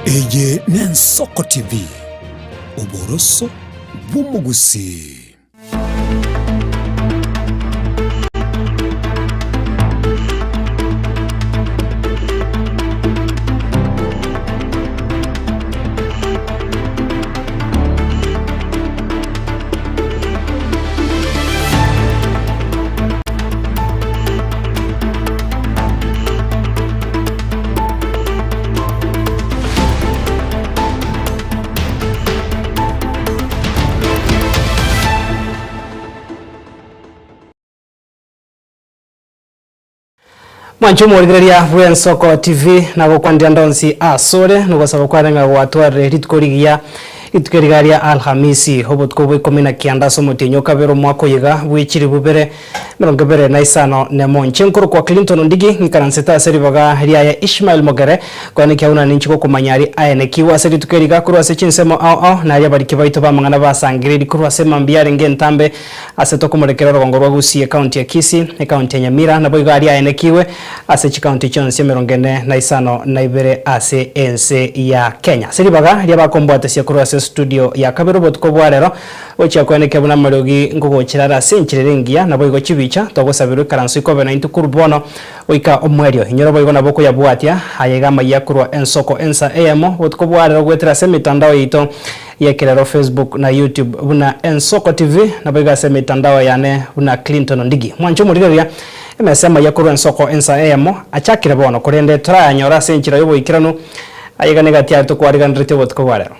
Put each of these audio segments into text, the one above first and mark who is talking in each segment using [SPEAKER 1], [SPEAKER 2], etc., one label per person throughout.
[SPEAKER 1] Eye n'Ensoko TV uboroso bw'umugusi.
[SPEAKER 2] Mwanchumo rigreria bw'Ensoko TV nabo kwandia ndonsi asore nugosaba kwarenga gwatware ritkorigia itukerigaria Alhamisi hobotko bwe komina kiandaso mutinyo kabero mwako yiga bwikiri bubere merongabere na isano ne monchenkuru kwa Clinton Ndigi ngikaranseta seri baga riaya Ishmael Mogere kwani kyauna ninchiko kumanyari ayene kiwa seri tukeriga kurwa se chinsemo ao na ya bariki baito bamangana basangiriri kurwa se mambiare ngentambe aseto kumurekera rwangorwa gusiye county ya Kisii county ya Nyamira na boiga ari ayene kiwe ase county chonse merongene na isano na ibere ase ense ya Kenya seri baga ria bakombwate sia kurwa studio ya kabero botko bwarero ocha kweneke buna marogi ngugo kirara senchirengia na boigo chibicha togosabiro karanso ikobe na intukurbono oika omwerio inyoro boigo na boko ya bwatia ayega mayakurwa Ensoko ensa emo botko bwarero gwetera semitandao yito yekerero Facebook na YouTube buna Ensoko TV na boiga semitandao yane buna Clinton Ndigi mwancho muriria emesema yakurwa Ensoko ensa emo achakire bono kurende tra nyora senchira yobo ikirano ayega negatia to kwariga ndrite botko bwarero.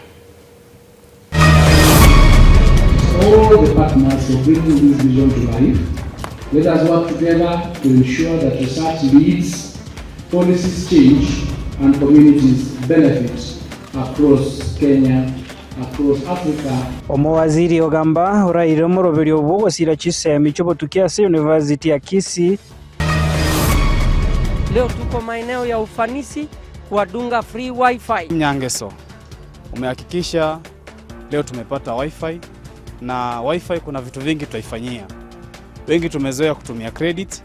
[SPEAKER 3] All the partners for bringing this vision to life. Let us work together to ensure that research leads, policies change, and communities benefit across Kenya, across Africa.
[SPEAKER 2] Omowaziri ogamba uraire muroberi obugo sira chisemi chobotukia se University ya Kisii.
[SPEAKER 4] Leo tuko maeneo ya ufanisi kuwadunga free wifi.
[SPEAKER 5] Nyangeso umehakikisha leo tumepata wifi. Na wifi kuna vitu vingi tutaifanyia. Wengi tumezoea kutumia credit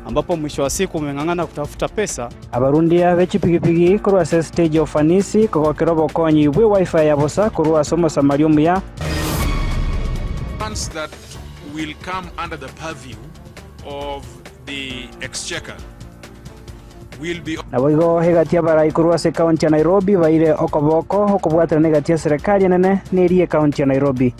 [SPEAKER 5] ambapo mwisho wa siku umengangana kutafuta pesa. Abarundi abechipigipigi kurwa stage ya ufanisi kwa kirobo konyi bwe wifi ya bosa kurwa somo samarium ya
[SPEAKER 6] funds that will come under the purview of the exchequer will be
[SPEAKER 2] na boigo hegatia barai kurwa se county ya Nairobi baire okoboko okobwatira negatia serikali nene nerie county ya Nairobi.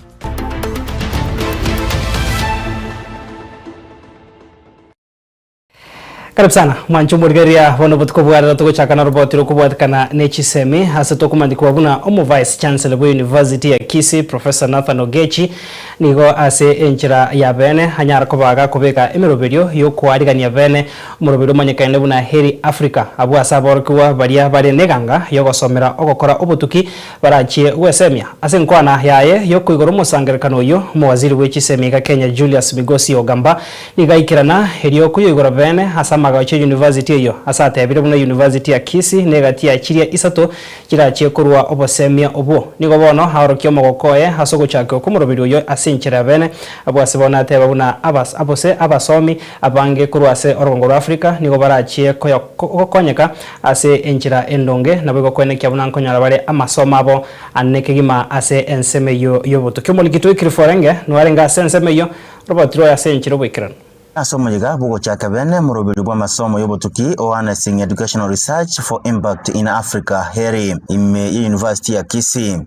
[SPEAKER 2] Karibu sana mwanchumo rigeria wono botko bwara to chakana robotiro kubwatkana nechisemi hasa to kumandikwa buna omo vice chancellor wa University ya Kisii Professor Nathan Ogechi nigo ase enchira ya bene hanyara kobaga kubeka emeroberio yo kwarigania bene umuroberio manyekaine buna Heri Africa abu asaborkuwa baria bare neganga yo gosomera ogokora obotuki barachie wesemia ase nkwana yaye yo kuigoro musangerekano yo muwaziri w'echisemi ga Kenya Julius Migosi Ogamba nigaikirana heriyo kuyigoro bene hasa magacho University yo asate abire buna University ya Kisii negatia chiria isato kirachie kurwa obosemia obo nigo bono haorokyo mogokoye hasogo chake kumuroberio yo asinchira bene abo asibona ateba buna abose abasomi abange kurwase orongoro Africa nigo barachie kokonyeka ase enchira endonge nabwo kwenekya buna nkonyara bare amasomo abo annekegima ase ensemeyo yoboto kyomolikito ikiriforenge nwarenga sensemeyo robotiro ya senchiro bwikirano
[SPEAKER 7] asomo yiga bugo chaka bene murobiri bwa masomo yobotuki o harnessing educational research for impact in Africa Heri ime University ya Kisii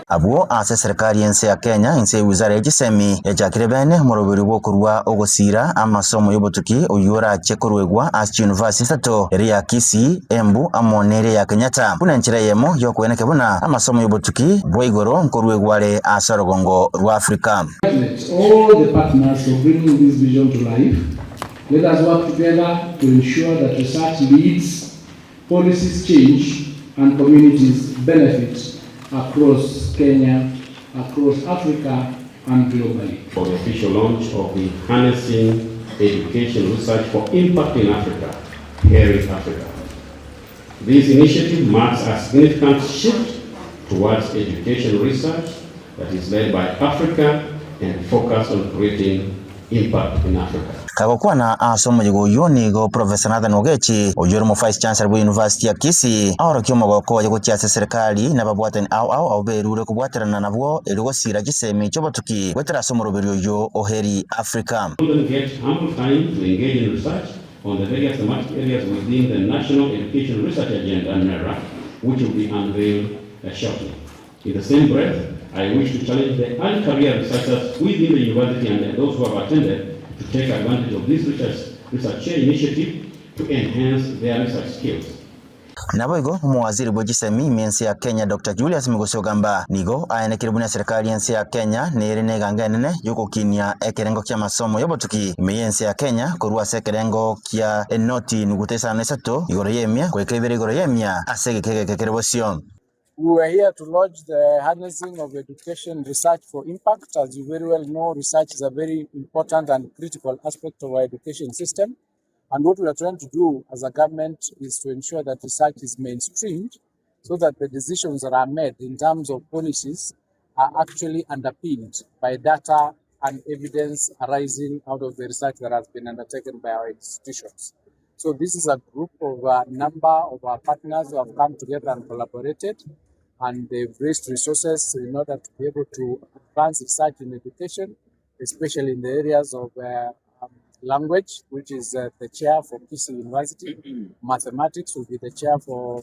[SPEAKER 7] Abuo ase serikali yense ya Kenya inse wizara y'echisemi echakire bene murobiri bwo kurwa ogosira amasomo yobotuki oyura chekorwegwa as University sato eri ya Kisii Embu amonere ya Kenyatta buna nchira yemo yo kweneke buna amasomo yobotuki bwoigoro nkorwegware asorogongo rwa Africa.
[SPEAKER 3] All the partners for bringing this vision to life. Let us work together to ensure that research leads, policies change, and communities benefit across Kenya, across Africa, and globally.
[SPEAKER 8] For the official launch of the Harnessing Education Research for Impact in Africa, Heri Africa. This initiative marks a significant shift towards education research that is led by Africa and focused on creating impact in Africa.
[SPEAKER 7] kagokuwa na asomo yugo nigo Professor Nathan Ogechi oyoro mu Vice Chancellor bu University ya Kisii ahorokia omogoko ya gukiasa serikali na babwatani au berure kubwaterana nabwo erigo sira gisemi cyobotuki gwetera asomo roberio yo oheri Africa.
[SPEAKER 8] On the various thematic areas within the National Education Research Agenda, NERA, which will be unveiled shortly. In the same breath, I wish to challenge the early career researchers within the university and those who have attended to take advantage of this research initiative to enhance their research skills.
[SPEAKER 7] Naboigo muwaziri bw'egisemi mensi ya Kenya Dr. Julius Migosio gamba nigo ayenekiribuna serikali yensi ya Kenya nerine gangenene yukukinia ekerengo kya masomo yobotuki meyensi ya Kenya kurwa sekerengo kya enoti nugutesa nesato igoro yemia kwekebere igoro yemia asegekekekebosio.
[SPEAKER 3] We were here to launch the harnessing of education research for impact. As you very well know, research is a very important and critical aspect of our education system. And what we are trying to do as a government is to ensure that research is mainstreamed so that the decisions that are made in terms of policies are actually underpinned by data and evidence arising out of the research that has been undertaken by our institutions. So this is a group of a number of our partners who have come together and collaborated, and they've raised resources in order to be able to advance research in education, especially in the areas of language, which is the chair for Kisii University. Mathematics will be the chair for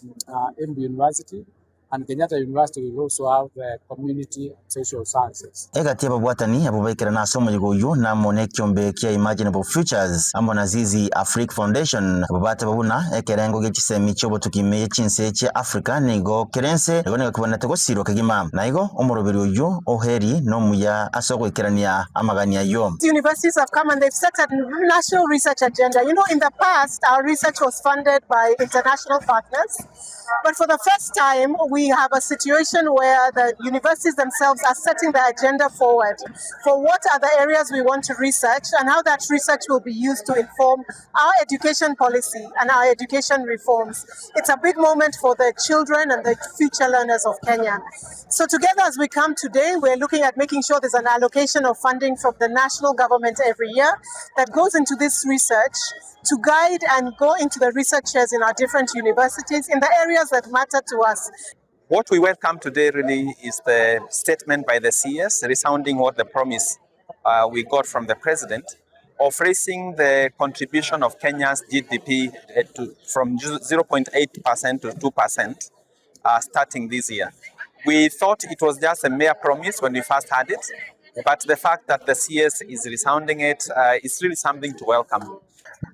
[SPEAKER 3] MB University. And Kenyatta University will also have community and social sciences.
[SPEAKER 7] Egatia babwatani abubaikira na asomo yugo na mone kyombe kya Imaginable Futures ambona zizi Africa Foundation babata babuna ekerengo gekisemi cyobotukime chinse cya Africa nigo kerense riboneka kubona tegosiro kagima naigo omorobero yo oheri no muya asoko ikirania amagania yo.
[SPEAKER 9] Universities have come and they've set a national research agenda. You know, in the past our research was funded by international partners, but for the first time we have a situation where the universities themselves are setting the agenda forward for what are the areas we want to research and how that research will be used to inform our education policy and our education reforms. It's a big moment for the children and the future learners of Kenya. So together as we come today, we're looking at making sure there's an allocation of funding from the national government every year that goes into this research to guide and go into the research chairs in our different universities in the areas that matter to us.
[SPEAKER 10] What we welcome today really is the statement by the CS, resounding what the promise we got from the president of raising the contribution of Kenya's GDP from 0.8% to 2% starting this year. We thought it was just a mere promise when we first had it, but the fact that the CS is resounding it is really something to welcome.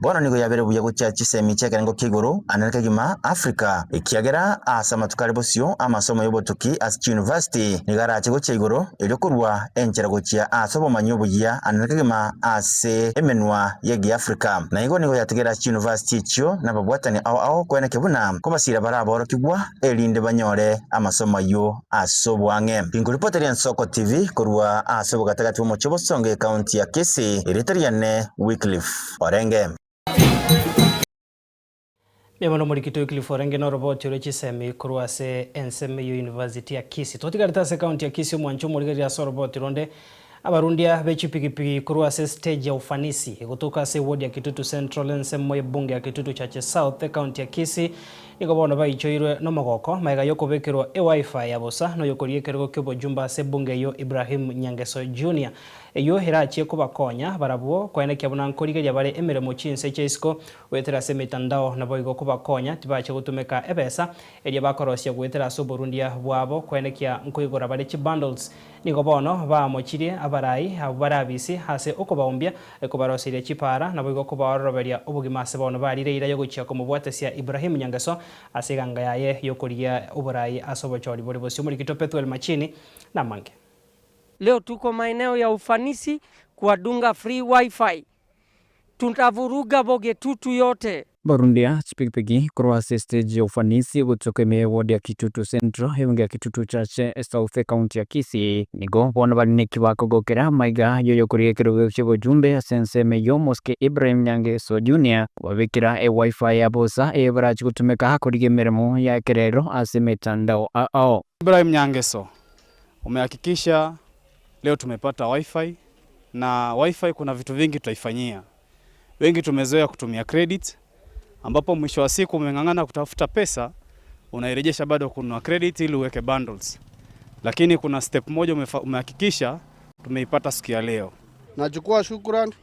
[SPEAKER 7] Bono nigo yabere buya gucha chisemi chekerengo kiguru anareka gima Africa ikiagera asama tukaribosio amasomo yobotuki as University nigara chigo chiguru elyokurwa enchera gochia asobo manyobuya anareka gima ase emenwa yegi Africa na igo nigo yategera University chyo na babwatani au kwene kebuna kobasira baraboro kigwa elinde banyore amasomo yo asobwange inguripoteri Nsoko TV kurwa asobo gatagati mu chobosonge county ya Kisii Eritrean Wycliffe Orenge.
[SPEAKER 2] Mwana murikito Wycliffe Orenge no roboti ore chisemi kurwase enseme University ya Kisii totigarita se county ya Kisii mwancho murigari ya roboti ronde abarundia bechipikipiki kurwase stage ya ufanisi kutoka se ward ya Kitutu Central ensemo bunge ya Kitutu Chache South county ya Kisii niko bono baichoirwe no magoko maiga yokobekirwa wifi ya bosa no yokoriekerwo kyobo jumba se bunge yo Ibrahim Nyangeso Junior eyo herachi kubakonya barabuo kwenekya bunankorigeria bare emiremo chinse cheisiko wetera se mitandao na boigo kubakonya tibache gutumeka ebesa eria bakorosia gwetera so Burundia bwabo kwenekya nkoigora bare chi bundles niko bono bamochirie abarai abarabisi hase okubaombia kubarosiria chipara na boigo kubaroberia obugima se bono barire ira yogochia komubwatesia Ibrahim Nyangeso asiganga yaye yokoria oburai asobochori bori bosio muri kitopetwel machini na mange.
[SPEAKER 4] Leo tuko maeneo ya ufanisi kuwadunga free wifi. Tutavuruga Bogetutu yote.
[SPEAKER 11] Burundia chipikipiki kurwase stage ya ufanisi gutokeme ward ya Kitutu Central hewenge ya Kitutu Chache South county ya Kisii nigo bona balineki bakogokera maiga yoyo kuriekero chebo jumbe asenseme yo moske Ibrahim Nyangeso Junior wabikira wifi ya bosa ebarachi gutumeka hakorige meremo ya kerero asemetandao ao.
[SPEAKER 5] Ibrahim Nyangeso umehakikisha leo tumepata wifi na wifi kuna vitu vingi tutaifanyia. Wengi tumezoea kutumia credit, ambapo mwisho wa siku umeng'ang'ana kutafuta pesa, unairejesha bado kununua credit ili uweke bundles. Lakini kuna step moja umehakikisha tumeipata siku ya leo.
[SPEAKER 12] Nachukua shukrani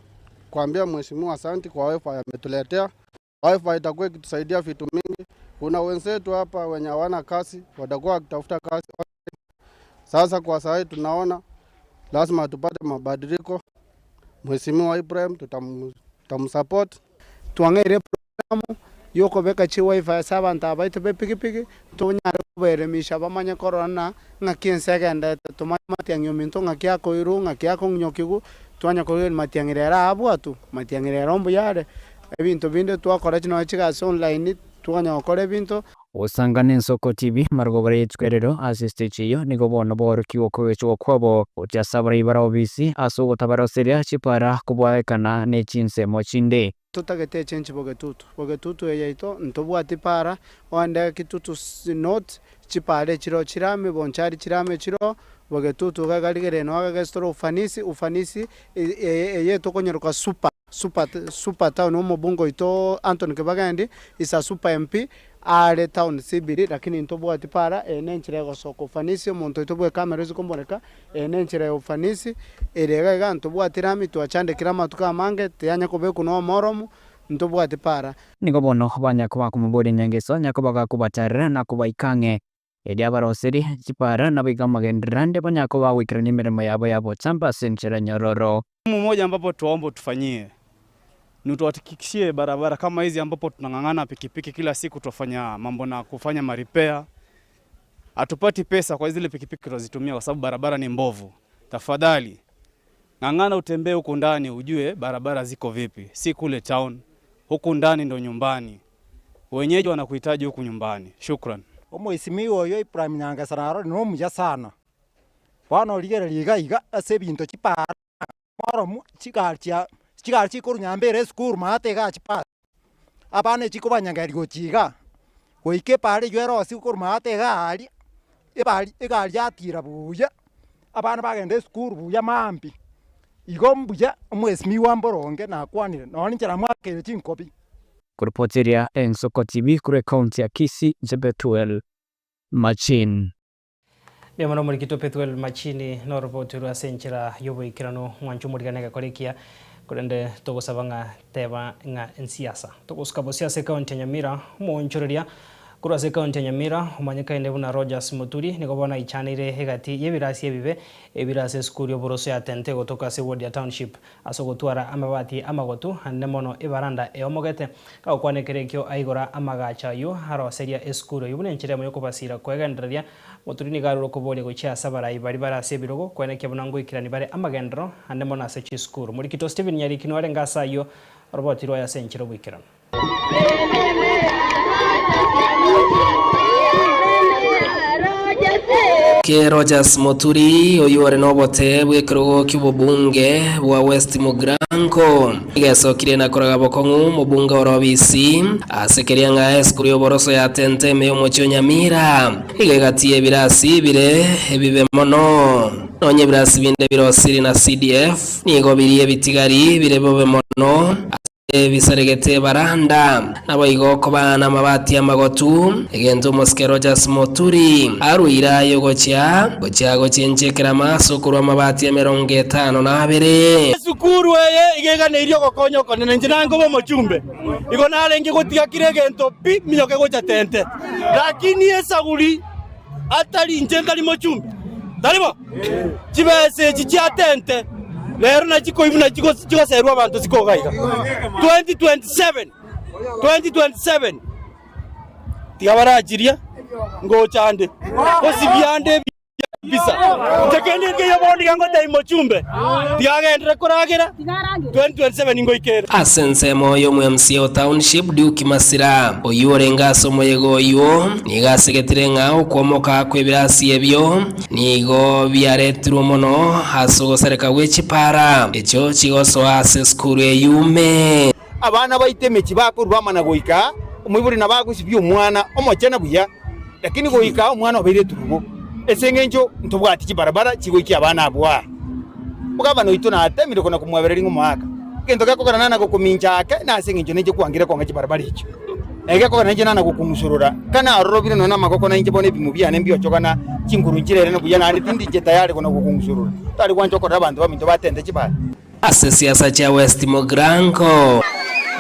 [SPEAKER 12] kuambia mheshimiwa asante kwa wifi ametuletea. Wifi itakuwa ikitusaidia vitu mingi. Kuna wenzetu hapa wenye hawana kazi, watakuwa wakitafuta kazi. Sasa kwa sasa tunaona lazima tupate mabadiliko. Mheshimiwa Ibrahim tutamsupport.
[SPEAKER 13] Tuangere programu yoko beka chi wifi saba ntabaite be pikipiki tunyare kuberemisha bamanya corona ngakiense genda tumanya nyominto ngakia koiru ngakia konyokigu twanya ko matiangirera abwatu matiangirera ombu yare ebintu binde twakora kino chigaso online twanya okore bintu
[SPEAKER 11] Usangane Nsoko TV margobare twerero asistichiyo nigo bono bor kioko kwabo utyasabara ibara obisi aso gotabara seria chipara kubwaekana ne chinse mochinde
[SPEAKER 13] tutagete chenchi bogetutu eyaito ntobwati para wanda kitutu note chipare chiro chirame bonchari chirame chiro bogetutu gagarigere no agastro ufanisi eyeto konyeruka super town omo bungo ito Anthony Kibagandi isa super MP are town sibiri lakini ntobwati para enenchire gosoko ufanisi omuntu itobwe kamera zikomboneka enenchire ufanisi erega ntobwati rami twachande kirama tukamange tiyanya kobeku no moromu ntobwati para
[SPEAKER 11] nigo bono banya kwa kumubode nyangeso nyakobaga kubatarira na kubaikange edia baroseri chipara na bigamagendrandi banyako bawikirani mirimo yabo yabo tsamba senchera nyororo
[SPEAKER 5] mmoja ambapo tuombo tufanyie ni tuhakikishie barabara kama hizi ambapo tunang'ang'ana pikipiki kila siku tufanya mambo na kufanya maripea. Hatupati pesa kwa zile pikipiki tunazitumia kwa sababu barabara ni mbovu. Tafadhali ng'ang'ana utembee huko ndani ujue barabara ziko vipi. Si kule town, huko ndani ndo nyumbani. Wenyeji wanakuhitaji huko nyumbani. Shukran.
[SPEAKER 14] Omwesimiwa yo Ibrahim Nyangasararo no muja sana. Bwana ligera liga ase bintu chipara moromu chigarchi kurunyambere school mate ga chipa abane chikobanyangari gochiga goike pare yero sikuru mate ga ali egali atira buya abana bagende school buya mambi igombuya omwesimi wamboronge na kwanire noni nchara mwakere chinkobi
[SPEAKER 11] kuripoteria Nsoko TV kure county ya Kisii Jebetuel Machin
[SPEAKER 2] Yamano murikito Petuel Machini no reporter asenchira yobo ikirano mwanchu muriganega korekia kurende togosabanga teba nga ensiasa togoskabo siasa county Nyamira monchoreria kurase county Nyamira umanyika ende buna Rogers Muturi nikobona ichanire hegati yebirasi ebibe ebirase school yoboroso ya tente gotoka se ward ya township asogotwara amabati amagotu hannemono ibaranda eomogete kakwanekerekyo aigora amagacha yo haro seria school yobune nchire moyo kubasira kwegenderia Muturi ni garuro kobole gocha sabara ibari barase birogo kweneke bunango ikirani bare amagendro hannemono asechi school murikito Steven Nyarikino arengasa yo roboti roya senchiro bwikirano
[SPEAKER 15] Ke Rogers Muturi oyuore nobote bwekrogo kibobunge bwa West Mugranko igesokire na koraga bokongu mubunga orobisi asekeria nga eskuri oboroso ya tente meyo mocho Nyamira igegatie birasi bire ebibe mono nonye birasi binde birosiri na CDF nigo biriye bitigari bire bobe mono bisaregete baranda nabo igoko bana mabati amagotu egento Moske Rogers Muturi aruira yogocha gochenchekera maso kurwa mabati ya 52
[SPEAKER 16] sukuru eye igegane irio gokonyo konene njinango bo mochumbe igo nalenge gotiga kiregento pi minyoke gocha tente lakini esaguri atali njendali mochumbe dalibo chibese chicha tente lero na chiko ibu na chiko serwa abantu sikogaiga 2027 tiabarajiria ngochande osibyande bisa tekende ke yaboni gango dai mochumbe tiagendere koragira 2027 ngoikera
[SPEAKER 15] asense moyo mu MCO township Duke Masira oyurenga somo yego yo nigasegetire ngao komoka kwebirasi ebyo nigo byaretru mono hasogosereka wechipara echo chigoso ase school yume
[SPEAKER 16] abana baitemechi bakurwa mana goika umwiburi nabagusibye umwana omochena buya lakini goika umwana obere turubo esengenjo ntobwati kibarabara kigoiki abana abwa mugabano ito na atemire kona kumwaberera ng'umwaka
[SPEAKER 14] kento gakogana na gukuminjake na singinjo nije kwangire konga chibarabara icho ege kogana nije na gukumusurura kana arobire nona magoko na inje bone bimu byane mbyo chokana chinguru njirere no buyana ari tindi je tayari kona gukumusurura tali kwancho kora abantu baminto batende chibara
[SPEAKER 15] ase siasa cha West Mogranko.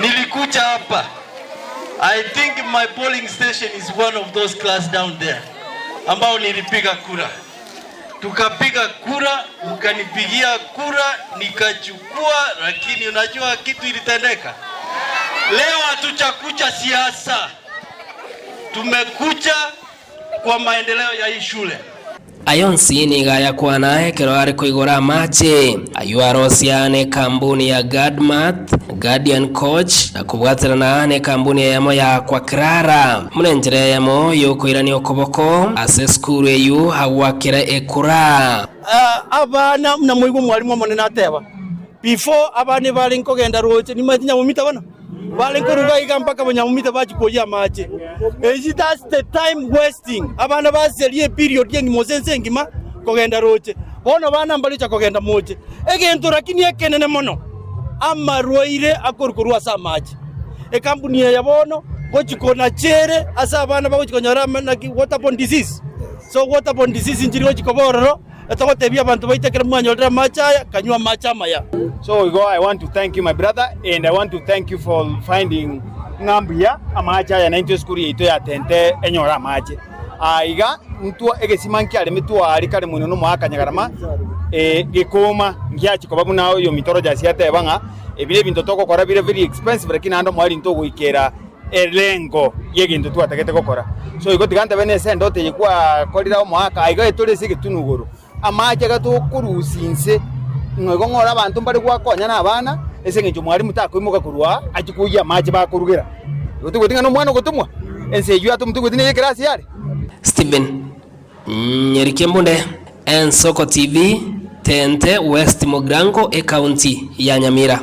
[SPEAKER 17] Nilikuja hapa. I think my polling station is one of those class down there ambao nilipiga kura. Tukapiga kura, mkanipigia kura, nikachukua, lakini unajua kitu ilitendeka. Leo hatuchakucha siasa. Tumekucha kwa maendeleo ya hii shule.
[SPEAKER 15] Ayonsi ni gaya kwa nae kero ari kuigora mache ayuarosiane kampuni ya Guardian Coach na kubwatira naane kampuni ya yamo ya kwa Krara mlenjere yamo yokoirani okoboko ase skuru eyu hawakira ekura
[SPEAKER 16] abana mna muigo mwalimu monene ateba before abane bali nkogenda roche ni matinya mumita bana bali nkoruga iga mpaka banyamumita bachikoya mache that's the time wasting abana baselie period yengi mosense ngima kogenda roche bono bana mbali cha kogenda moche egento lakini ekenene mono amarwaire akorukorwa sa mache kampuni ya bono gochikona chere asa abana bagochikonyara na waterborne disease so waterborne disease injiri gochikobororo etogotebia abantu baitekera mwanyolera macha kanywa macha maya.
[SPEAKER 14] So I want to thank you my brother and I want to thank you for finding ngambia amacha ya 90 school ito ya tente enyora mache aiga mtu egesimanki ale mitu ali kale muno no mwakanyagarama gikoma ngiachi ko babu nayo yo mitoro jasi atebanga ebile bintu toko kora bile very expensive lakini ando mwali ntogo ikera elengo yegintu tuatakete gukora so igo tigante bene sendo te yikwa kolira mwaka aiga etole sigitunuguru amache gatukurusinse ngo ngora abantu bari gwakonya na abana ese ngijo mwari mutakwimuka kurwa akikuya amache bakurugira utugutinga no mwana gutumwa ense yu atu mutugutine yekrasi yale
[SPEAKER 15] Steven Nyerikembunde Ensoko TV Tente West Mogranko county ya Nyamira.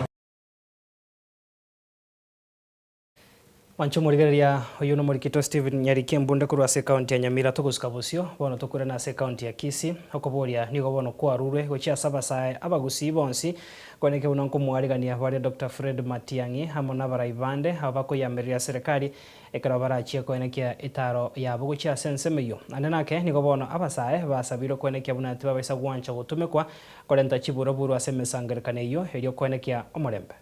[SPEAKER 2] Wancho murigeria oyuno murikito Steven Nyarikembunde kurwa se county ya Nyamira tuguskabusio bono tukure na se county ya Kisii okoboria nigo bono kwa rure gochia sabasae abagusi bonsi koneke unonko mwarigania bari Dr. Fred Matiang'i hamwe na baraibande abakoyamerera serikali ekara barachia koenekia itaro yabo gochia sensemeyo anenake nigo bono abasae basabiro koenekia bunati babaisa gwancha gutumekwa kolenta chiburo buru asemesangerekaneyo elio koenekia omorembe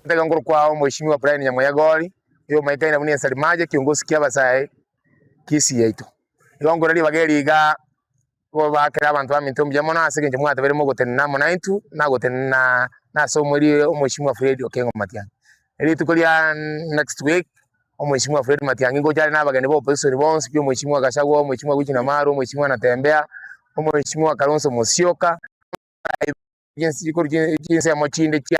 [SPEAKER 18] ndega ngoro kwao mheshimiwa Brian Nyamoyagori yo maikaina bunia salimaje kiongozi kia basae Kisii yaitu yongo rali bageriga bo bakira abantu baminto mbyamona asegenje mwata berimo gotenna monaitu na gotenna na somori mheshimiwa Fred Okengo Matiang'i eri tukolia next week mheshimiwa Fred Matiang'i ngojale na bagani bo opposition bonse pio mheshimiwa Gachagua mheshimiwa Gwichina Maru mheshimiwa Natembea mheshimiwa Kalonzo Musyoka jinsi ya mochinde chia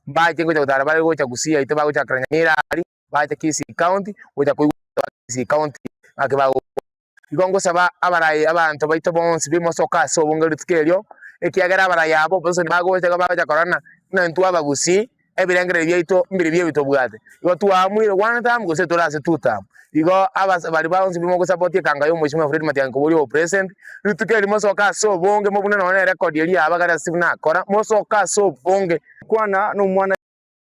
[SPEAKER 18] baje ngoja utarabari gocha Kusia ite ba gocha Nyamira ali baje Kisii county gocha ku Kisii county akibago igongo saba abarai abantu baito bonse bimosoka so bongeri tkelyo ekiagera abarai abo bose bagocha bagocha corona na ntu abagusi ebirengere byeito mbiri byebito bwate igo tuamwire one time gose torase two time igo abari bonse bimo support kanga yo mheshimiwa Fred Matiang'i kuburi o president ritukeli mosoka so bonge mobuna na record yeli abagara sibna kora mosoka so bonge
[SPEAKER 14] kwana no mwana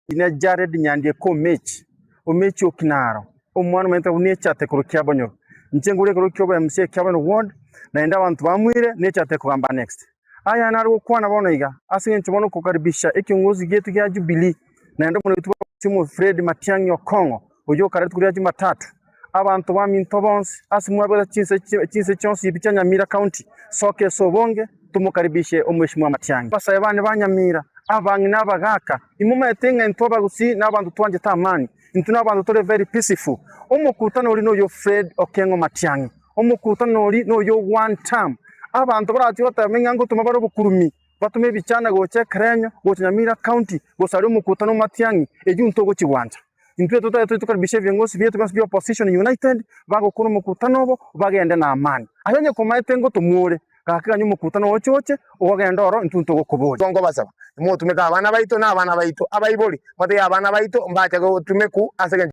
[SPEAKER 14] ina Jared Nyandie ko mechi okinaro omwana menta unecha tekuru kyabonyo ncengure kuru kyoba MC kyabano ward na enda abantu bamwire necha tekugamba next aya nari kwana bonoiga asinge nchobono kukaribisha ekiongozi getu gya Jubilee na enda muno tuba simu Fred Matiang'i Okongo oyo karatu kuri Jumatatu abantu baminto bonse asimwa bwa chinse chonsi ibicha Nyamira county soke sobonge tumukaribishe omweshimwa Matiang'i basaye bane banyamira abangi nabagaka imuma etenga ntoba gusi nabantu twanje tamani intuna abantu tole very peaceful omukutano oli no yo Fred Okengo Matiang'i omukutano oli no yo one time abantu barati batamenga ngo tumabaro bukurumi batume bichana goche Krenyo goche Nyamira county gosari omukutano Matiang'i ejunto go chiwanja intwe tukaribishe viongozi byetu bya opposition united bago kuno mukutano bo bagende na amani ayonye komaitengo tumure kakanya mukutano wochoche ogagenda oro intunto gokobori
[SPEAKER 18] gongo basaba mo tumeka abana baito na abana baito abayibori mate abana baito mbacha go tumeku asege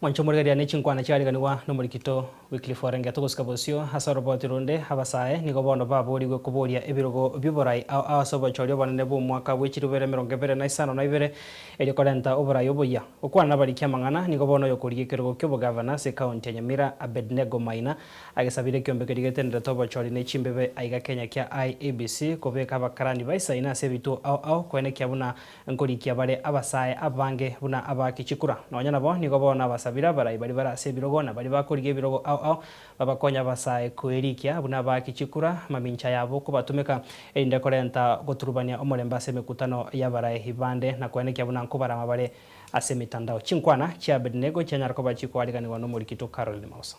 [SPEAKER 2] Mwancho murigaria ni chinkwana chari ganiwa no murikito weekly forenge tuguska bosio hasaro botirunde habasae nigo bondo baburi gwe kuboria ebirogo biborai a sobo chorio banene bo mwaka wechirubere 2025 na ibere eri korenta oborai oboya okwana bari kyamangana nigo bono yokuriye kirogo kyobo governor se county ya Nyamira Abednego Maina agesabire kyombe kirigetende tobo chori ne chimbebe aiga Kenya kya IEBC kobeka bakarani baisa ina sebitu au kwene kyabuna nkori kyabare abasae abange buna abakichikura nonyana bo nigo bona basabira barai bari barase birogo na bari bakuriye birogo au babakonya basae kwerikia buna bakichikura mamincha yabo kubatumeka ende korenta goturubania omoremba semekutano ya barai hibande na kwene kyabuna nkubara mabare ase mitandao chinkwana cha Abednego cyanyarako bachikwariganirwa no muri kito Caroline Mausa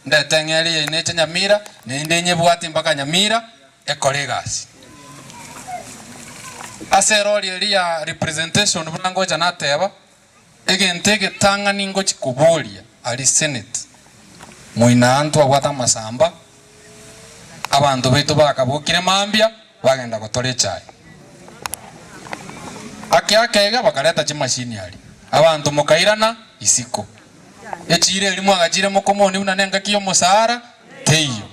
[SPEAKER 19] ndetengeri ine Nyamira ninde nyebwati mpaka Nyamira ekolegasi aseroli elia representation bunango janateba egentege tanga ningo chikubulia ali senate muina antu agwata masamba abantu betu bakabukire mambia bagenda gotore chai akega bakareta chimashini ali abantu mukairana isiko echire elimu agachire mukomoni unanenga kiyo musara teyo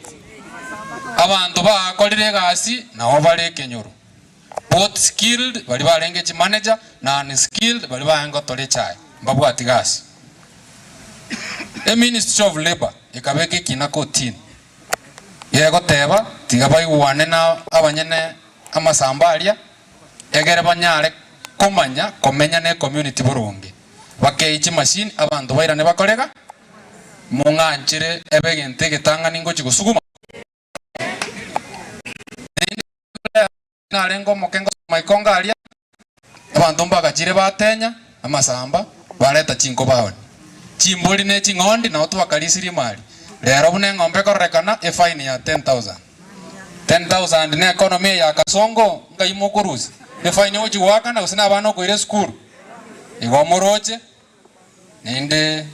[SPEAKER 19] abantu bakolire gasi naho bare kenyoro both skilled bali barenge chi manager na unskilled bali bahenga tole chai mbabwati gasi Ministry of Labor ikabeke kinako tin yego teba tigabai wane na abanyene amasambalia egere banyare komenya ne community burungi bakeichi machine abantu bairane bakorega munganchire ebegente getanga ningo chigusuguma narengo mokengo maikonga alia abantu mbagachire batenya amasamba bareta chinko baoni chimbuli ne chingondi na watu bakalisiri mali lero bune ngombe korekana e fine ya 10,000 ne economy ya kasongo ngaimukuruzi ne fine oji waka na usina abana ko ile school igomoroche ninde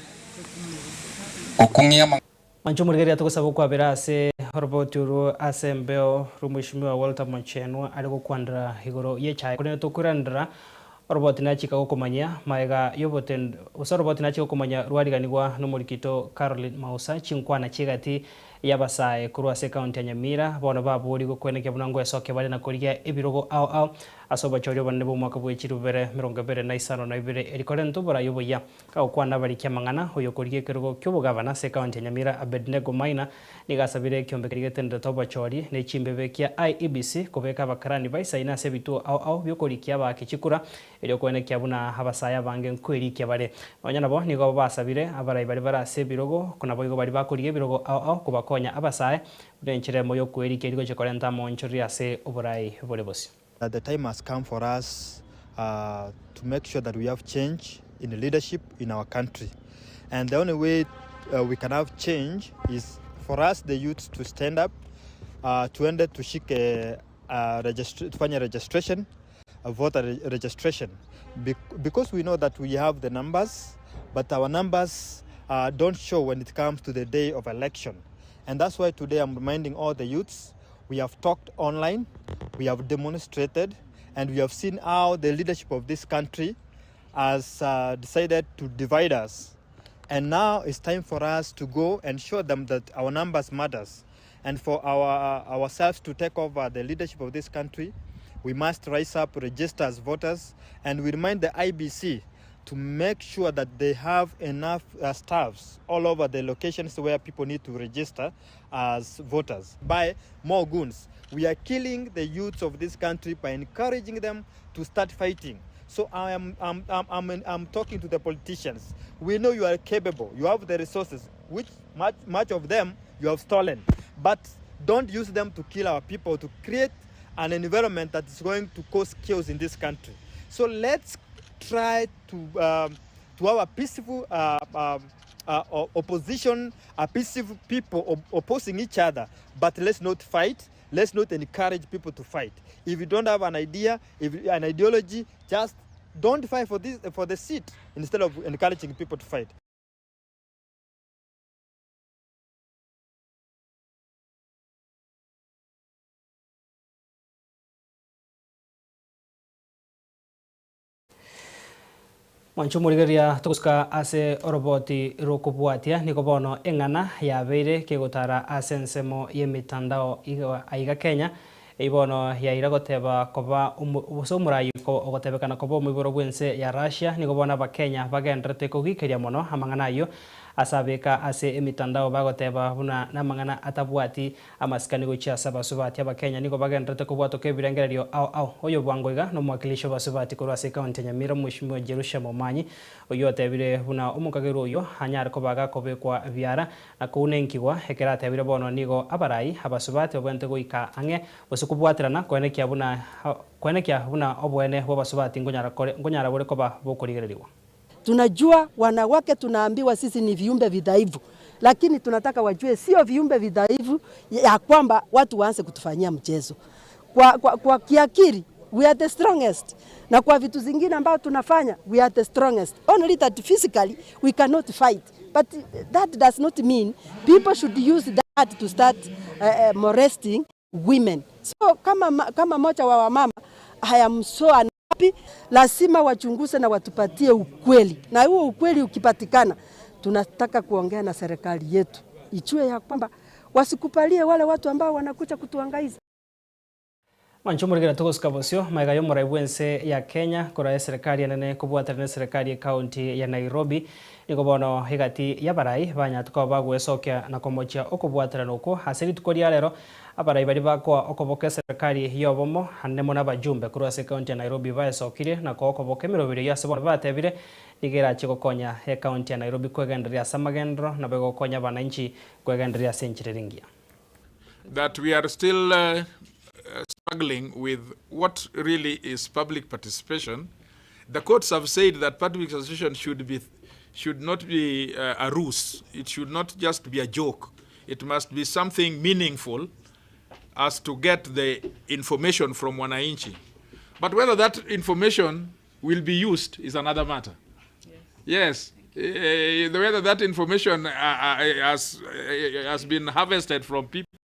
[SPEAKER 19] okungia
[SPEAKER 2] mancho murigeria tugusaba kwabera ase roboturu asembeo rumwishimiwa Walter Mocheno ariko kwandra igoro yecha kone tukurandra robot na chika okomanya maiga yoboten usarobot na chika okomanya rwariganirwa no murikito Caroline Mausa chinkwana chigati yabasae kurwa se county ya Nyamira bono baburi gukweneke bunango esoke bali na kuriya ebirogo au asoba chorio banne bo mwaka bwechirubere 2025 na ibere erikorento bora yoboya ka okwana bali kyamangana hoyo kuriye kirogo kyobo governor se county ya Nyamira Abednego Maina nigasabire kyombe kirigetende toba chori ne chimbebe kya IEBC kobeka bakarani baisa ina se bitu au byokorikia bakichikura eryo kweneke abuna habasaya bange nkweri kyabare banyana bo nigo basabire abarai bali barase birogo kuna boigo bali bakuriye birogo au kubakonya abasae benchire moyo kweri keriko chikorenta monchori ase oborai bolebosi.
[SPEAKER 14] The time has come for us to make sure that we have change in the leadership in our country. And the only way we can have change is for us, the youth, to stand up, to end to seek registration, voter registration. Because we know that we have the numbers, but our numbers don't show when it comes to the day of election. And that's why today I'm reminding all the youths, we have talked online, we have demonstrated, and we have seen how the leadership of this country has decided to divide us. And now it's time for us to go and show them that our numbers matters. And for ourselves to take over the leadership of this country, we must rise up, register as voters, and we remind the IBC to make sure that they have enough staffs all over the locations where people need to register as voters. By more goons, we are killing the youths of this country by encouraging them to start fighting. So I'm talking to the politicians. We know you are capable. You have the resources, which much of them you have stolen. But don't use them to kill our people, to create an environment that is going to cause chaos in this country. So let's try to have a peaceful opposition, a peaceful people opposing each other. But let's not fight. Let's not encourage people to fight. If you don't have an idea, an ideology, just don't fight for the seat instead of encouraging people to fight.
[SPEAKER 2] Mwancho murigeria tukuska ase roboti rokubwatia niko bono engana yabeire kegotara ase nsemo yemitandao aiga Kenya ibono yaira goteba koba umusomurai ko ogotebekana koba omuboro bwense ya Russia niko bona abakenya bagendrete kugikeria mono amangana ayo asabeka ase emitandao bagoteba buna namangana atabwati amasikani gocha sabasubati abakenya niko bagendrete kubwato kebirengererio au oyo bwangoiga no mwakilisho basubati korwa ase county Nyamira Mheshimiwa Jerusha Momanyi oyo atebire buna omukagero oyo hanyara kobaga kobekwa byara na kunenkigwa hekera tebire bono nigo abarai abasubati obwente goika ange kubwatirana kwenekia buna obwene bobasubati ngonyara bore koba bokorigereriwa.
[SPEAKER 20] Tunajua wanawake tunaambiwa sisi ni viumbe vidhaifu, lakini tunataka wajue sio viumbe vidhaifu ya kwamba watu waanze kutufanyia mchezo. Kwa kiakili we are the strongest, na kwa vitu zingine ambao tunafanya we are the strongest. Only that physically we cannot fight, but that does not mean people should use that to start molesting women. So kama moja wa wamama, I am so unhappy. Lazima wachunguze na watupatie ukweli, na huo ukweli ukipatikana, tunataka kuongea na serikali yetu ichue ya kwamba wasikupalie wale watu ambao wanakuja kutuangaiza.
[SPEAKER 2] Mwancho murigira tuguska bosio maiga yo muraibwense ya Kenya kora serikali yanene kubwatarana serikali ya county ya Nairobi niko bono higati ya barai banyatuka bagwesokia na komochia okubwatarana uko hasiri tukoria rero abarai bari bakwa okoboke serikali yobomo hanemo n'abajumbe kuri ase county ya Nairobi bayesokire na ko okoboke 20 yase bono batebire nigera chikokonya he county ya Nairobi kwegenderia samagendro na begokonya bananchi kwegenderia senchiriringia.
[SPEAKER 6] That we are still struggling with what really is public participation. The courts have said that public participation should not be a ruse. It should not just be a joke. It must be something meaningful as to get the information from wananchi. But whether that information will be used is another matter. Yes. Whether that information has been harvested from people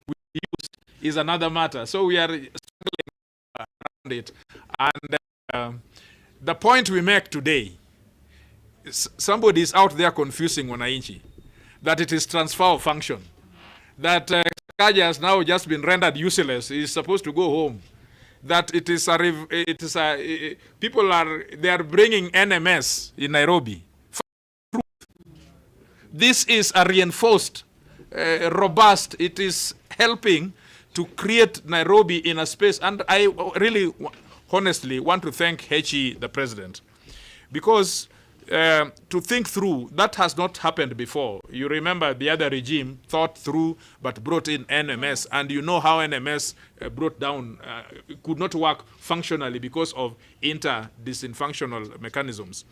[SPEAKER 6] will be used is another matter. So we are struggling around it. And the point we make today, somebody is out there confusing wananchi, that it is transfer of function, that Kaja has now just been rendered useless, he is supposed to go home, that people are bringing NMS in Nairobi. This is a reinforced, robust, it is helping to create Nairobi in a space. And I really, honestly, want to thank HE, the president, because to think through, that has not happened before. You remember the other regime thought through but brought in NMS, and you know how NMS brought down, could not work functionally because of inter-dysfunctional mechanisms.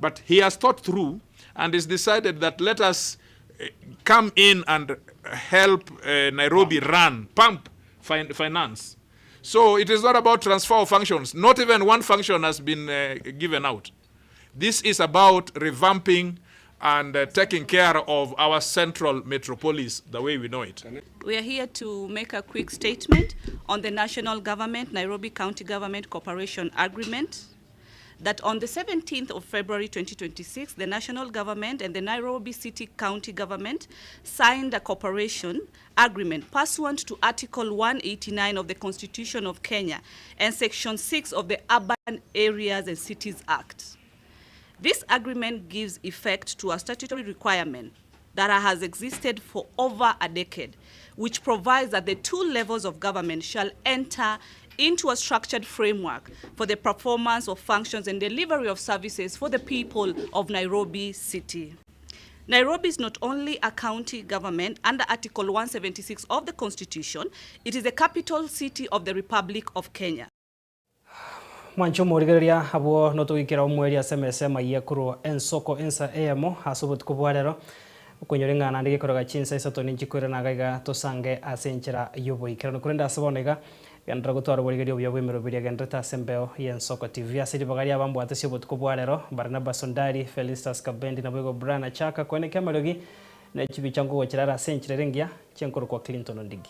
[SPEAKER 6] But he has thought through and has decided that let us come in and help Nairobi run, pump finance. So it is not about transfer of functions. Not even one function has been given out. This is about revamping and taking care of our central metropolis the way we know it.
[SPEAKER 21] We are here to make a quick statement on the national government, Nairobi County Government Cooperation Agreement, that on the 17th of February 2026, the national government and the Nairobi City County government signed a cooperation agreement pursuant to Article 189 of the Constitution of Kenya and Section 6 of the Urban Areas and Cities Act. This agreement gives effect to a statutory requirement that has existed for over a decade, which provides that the two levels of government shall enter into a structured framework for the performance of functions and delivery of services for the people of Nairobi City. Nairobi is not only a county government under Article 176 of the Constitution, it is the capital city of the Republic of Kenya.
[SPEAKER 2] Mwancho murigeria abo notugikira umweri asemesema yekuru ensoko ensa emo hasubut kubwarero kunyorenga nandike koroga chinsa isatoni nchikwira nagaiga tosange asenchera yobo ikirano kurenda asabonega yandra gutwara burigerio byabwemero biri agendreta sembeo yensoko TV asiri bagari abambo atesyo butkubwarero Barnabas Sondari Felistas Kabendi na bwego Brana Chaka kwene kamarogi na chibi changu wachirara asenchera rengia chenkoro kwa Clinton Ndigi.